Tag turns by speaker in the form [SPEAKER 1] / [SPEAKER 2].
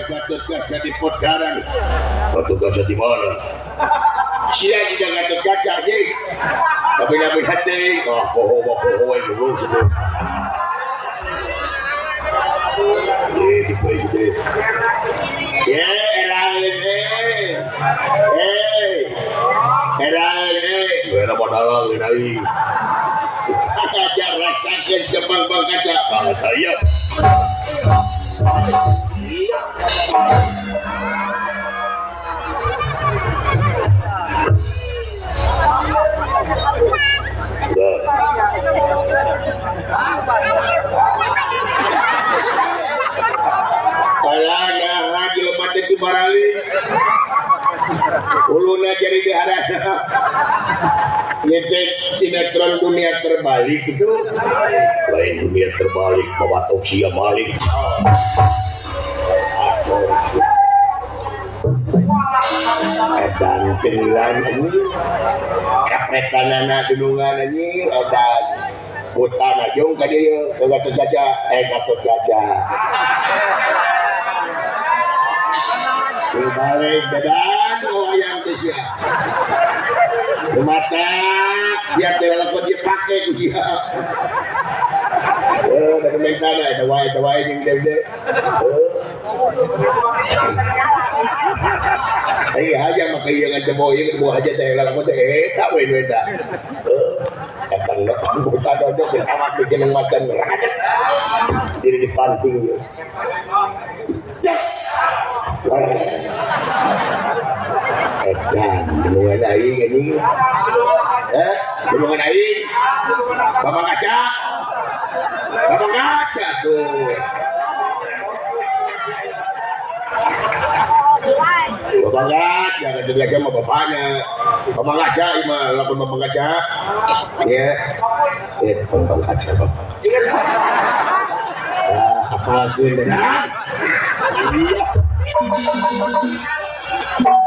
[SPEAKER 1] Gatot Kaca di Podgaran. Gatot Kaca di mana? Sia juga Gatot Kaca je. Tapi nabi hati, poho itu sudah. Di poin. Ya, era modal lagi. Ajar rasakan sebang kaca. Kalau saya. Kalau jelema teh dibarali. Uluna jadi diharana. Nyetek sinetron dunia terbalik itu. Lain dunia terbalik, bawatok sia balik. Edan pilihan ini kapretan anak dunungan ini edan hutan ajung ka dieu Gatot Kaca Gatot Kaca balik dadan wayang teh sia mata siap telepon dia pakai ku sia dari mentana ada wae jeung dede aja maka iya kan jeboy aja teh lalang teh eta we eta. Akan anggota dodok dan amat bikin macan rada. Diri dipanting dia. Edan benungan aing anjing. Benungan aing. Bapak Kaca tuh. Bapak Kaca, jangan dilihat sama bapaknya. Bapak Kaca, ima, lapor Bapak Kaca. Ya, Bapak Kaca, Bapak. Apa lagi, Iya.